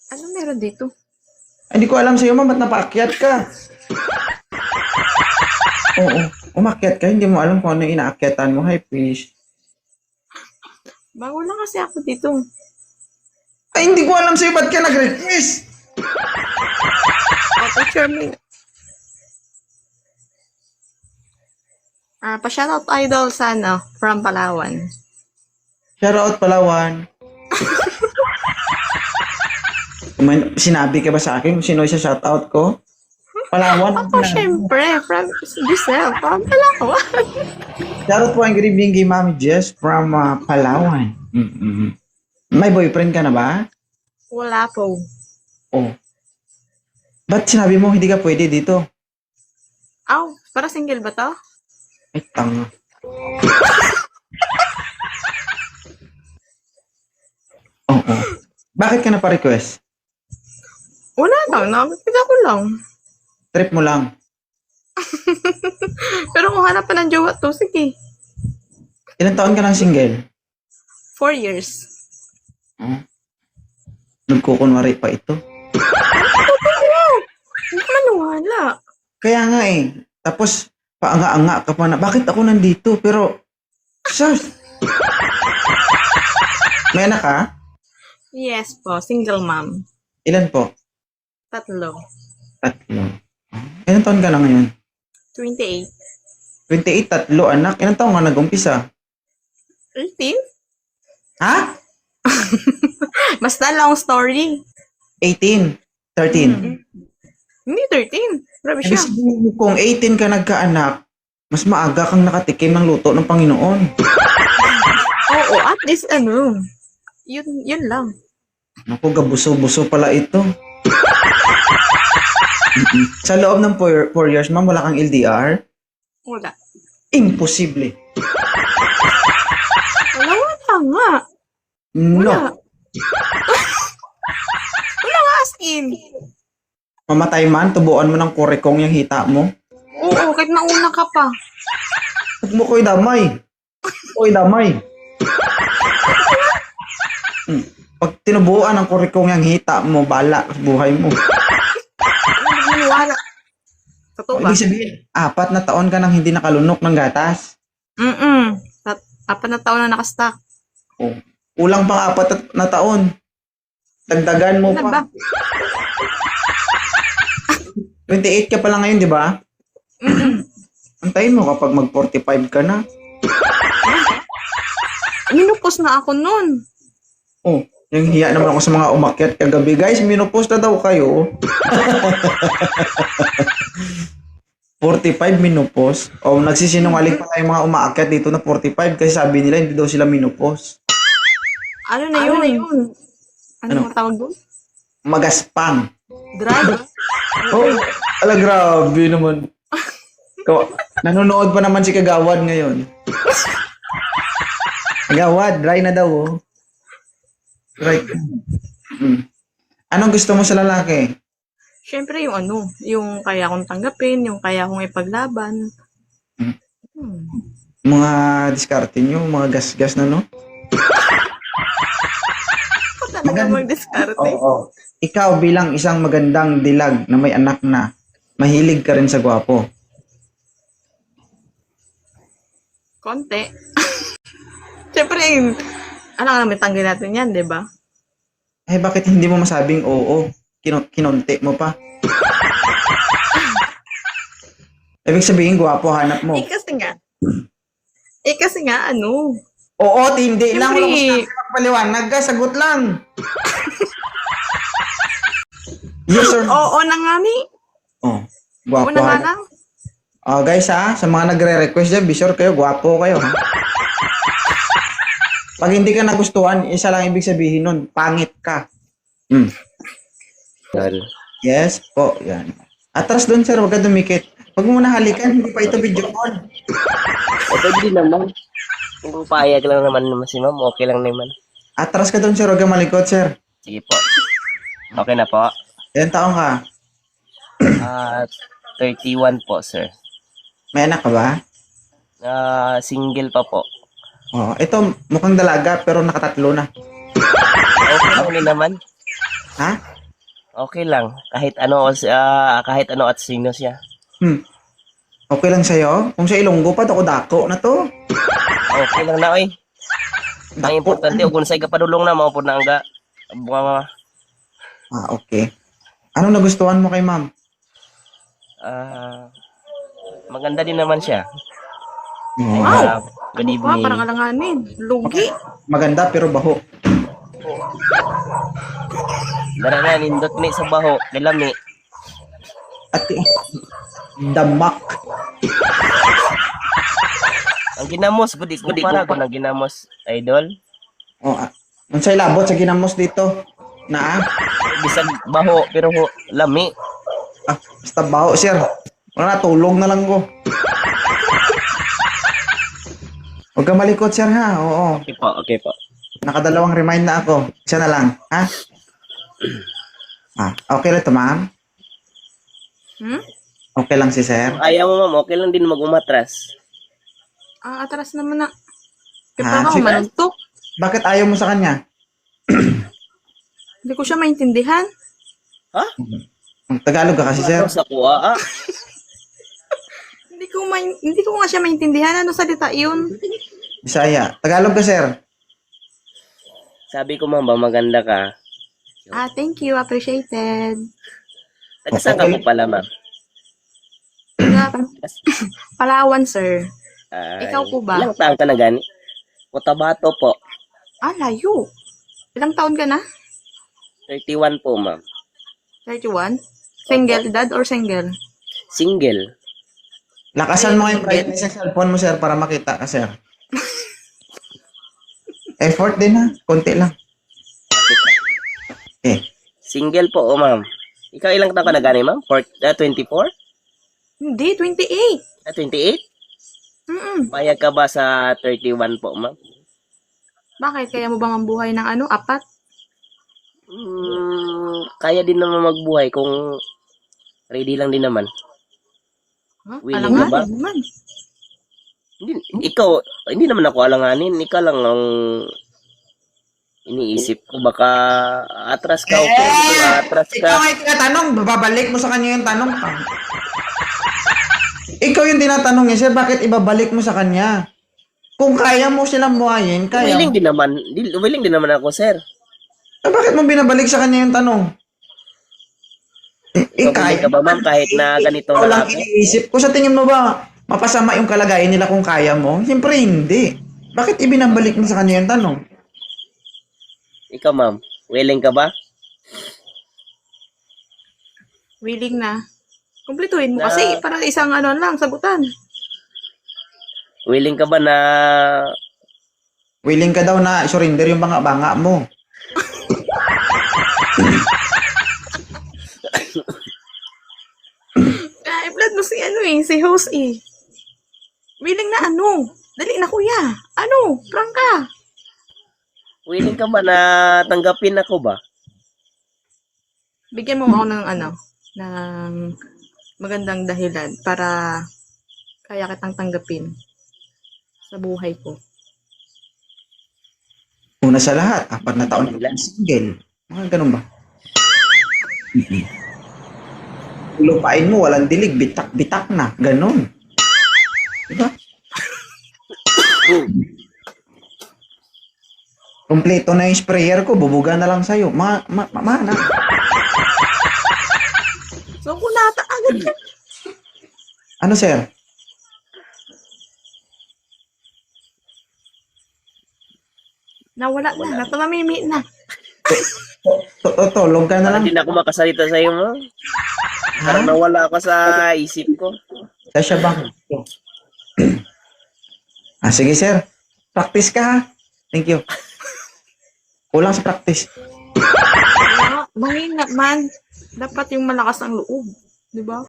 Ano meron dito? Hindi ko alam sa'yo, ma'am, ba't napaakyat ka? Oo, umakyat ka, hindi mo alam kung ano yung inaakyatan mo. Hi, fish. Bago lang kasi ako dito. Ay, hindi ko alam sa'yo, ba't ka nag-request? Picture me. Pa-shoutout idol sa from Palawan. Shoutout, Palawan. Sinabi ka ba sa akin kung sino yung shoutout ko? Palawan. Ako, syempre, from Giselle, from Palawan. Shoutout po ang good evening kay Mami Jess from Palawan. Mm-mm. May boyfriend ka na ba? Wala po. Oh. Ba't sinabi mo hindi ka pwede dito? Aw, para single ba to? Ay, tanga. Oo. Bakit ka na pa-request? Wala daw, nakakita ko lang. Trip mo lang. Pero kung hanap pa ng jowa to, sige. Ilang taon ka ng single? 4 years. Oh. Nagkukunwari pa ito. Hindi ka maniwala. Kaya nga eh. Tapos, paanga-anga ka pa na, bakit ako nandito? Pero, sus! May anak ka? Yes po, single mom. Ilan po? 3. 3. Ilang taon ka na ngayon? 28. 28, 3 anak. Ilang taon ka nag-umpisa? 18? Ha? Basta long story. 18, 13. Hindi 13. Grabe Ibig siya. sabihin mo, kung 18 ka nagkaanak, mas maaga kang nakatikim ng luto ng Panginoon. Oo, at least yun lang. Naku, gabuso-buso pala ito. Sa loob ng 4 years, ma'am, wala kang LDR? Wala. Imposible. Wala nga. No. Wala. Wala nga as in. Mamatay man, tubuan mo ng kurekong yung hita mo. Oo, kahit nauna ka pa. Huwag mo ko'y damay. Ko'y damay. Pag tinubuan ng kurekong yung hita mo, bala sa buhay mo. Hindi maniwala. Totoo ba? Ibig sabihin, 4 na taon ka nang hindi nakalunok ng gatas. 4 na taon na nakastock. Oh. Kulang pang 4 na taon. Dagdagan mo Ano ba? pa. 28 ka pa lang ngayon, di ba? Antayin mo kapag mag-45 ka na. Minupos na ako nun. Oh, yung hiya naman ako sa mga umakyat kagabi. Guys, minupos na daw kayo. 45 minupos. Oh, nagsisinungaling pa yung mga umaakyat dito na 45 kasi sabi nila hindi daw sila minupos. Ano na yun? Ano ang tawag doon? Magaspang. Drug? Oh, grabe naman. Nanonood pa naman si Kagawad ngayon. Kagawad, dry na daw oh. Right. Anong gusto mo sa lalaki? Siyempre yung kaya kong tanggapin, yung kaya kong ipaglaban. Mga diskarte nyo, mga gas-gas na no? Ako talaga mag-discarte. Oo. Ikaw bilang isang magandang dilag na may anak na, mahilig ka rin sa gwapo. Konti. Siyempre, namin tanggil natin yan, di ba? Eh, bakit hindi mo masabing oo? Kinonti mo pa. Ibig sabihin, gwapo, hanap mo. Kasi nga, Oo, hindi lang. Wala Siyempre. mo sinabi magpaliwanag ka, sagot lang. Yes or no? Oo na nga ni. Oh, Oo gwapo na nga hanap. lang. Oh, guys sa mga nagre-request dyan, be sure kayo, gwapo kayo. Ha? Pag hindi ka nagustuhan, isa lang ibig sabihin nun, pangit ka. Yes po, yan. Atras doon, sir, huwag ka dumikit. Huwag mo na halikan, hindi pa ito video call. Pwede naman. Kung pupayag lang naman si ma'am, okay lang naman. Atras ka doon, sir, huwag ka malikot, sir. Sige po. Okay na po. Ilan taong ka? 31 po, sir. May anak ka ba? Single pa po. Oh, ito, mukhang dalaga, pero nakatatlo na. Okay lang din naman. Ha? Okay lang. Kahit ano at sino siya. Okay lang sa'yo? Kung sa Ilonggo pa, dako na to. Okay lang na, oy. Ang importante, kung sa'y kapadulong na, mga po na angga. Mga, Okay. Anong nagustuhan mo kay ma'am? maganda din naman siya. Wow. Good Ano ka? evening. Parang alanganin. Lugi. Maganda pero baho. Dara na, nindot ni sa baho. Nilami. At damak. Ang ginamos, gudi ko para ko ng ginamos, idol. Unsay labot sa ginamos dito? Na Bisag baho, pero lami. basta baho, sir. Wala na, tulog na lang ko. Huwag ka malikot, sir, ha? Oo. Okay po. Nakadalawang remind na ako. Isa na lang, ha? Okay lang to, ma'am? Hmm? Okay lang si sir? Ayaw mo, ma'am, okay lang din mag-umatras. Atras naman na. Ah, Kaya ako sige. manuntok. Bakit ayaw mo sa kanya? Hindi ko siya maintindihan. Tagalog ka kasi, sir. Sa kuha, Hindi ko nga siya maintindihan. Ano salita yun? Bisaya. Tagalog ka, sir. Sabi ko, ma'am, ba maganda ka? Thank you. Appreciated. Taga-saan ka po pala, ma'am? Palawan, sir. Ay, Ikaw po ba? Ilang taon ka na gani? Cotabato po. Layo. Ilang taon ka na? 31 po, ma'am. 31? Single dad or single? Single. Lakasan mo yung brightness sa cellphone mo, sir, para makita ka, sir. Effort din, ha? Konti lang. Single po, ma'am. Ikaw ilang taon ka na gani, ma'am? 24? Hindi, 28. 28? Payag ka ba sa 31 po, ma'am? Bakit? Kaya mo ba mambuhay ng apat? Kaya din naman magbuhay kung ready lang din naman. Willing Alangan ka ba? naman. Hindi naman ako alanganin. Ikaw lang ang iniisip ko. Baka atras ka. Atras ka. Ikaw ay tinatanong, babalik mo sa kanya yung tanong. Ikaw yung tinatanong niya, sir, bakit ibabalik mo sa kanya? Kung kaya mo silang buhayin, kaya. Willing din naman ako, sir. Bakit mo binabalik sa kanya yung tanong? Willing ka ba, ma'am, kahit na ganito Ikaw na lang ako? iniisip ko. Sa tingin mo ba, mapasama yung kalagayan nila kung kaya mo? Siyempre hindi. Bakit ibinabalik mo sa kanya yung tanong? Ikaw, ma'am, willing ka ba? Willing na. Kumpletuhin mo kasi para isang lang, sagutan. Willing ka ba na Willing ka daw na surrender yung banga-banga mo. I-blood mo si host Willing na Dali na kuya. Prangka. willing ka ba na tanggapin ako ba? Bigyan mo ako ng magandang dahilan para kaya kitang tanggapin sa buhay ko. Una sa lahat, 4 na taon na single. Mga ganun ba? Lupain mo, walang dilig, bitak-bitak na. Ganun. Diba? Kompleto na yung sprayer ko, bubuga na lang sa'yo. Mana. So, kunata agad yan. Ano, sir? Nawala na. Natamamimi na. Tulog ka na lang. Hindi na ako makasalita sa iyo, ma'am. Parang nawala ako sa isip ko. Sasha Bank. Sige, sir. Practice ka, ha? Thank you. Kulang sa practice. Mahina man. Dapat yung malakas ang loob. Diba?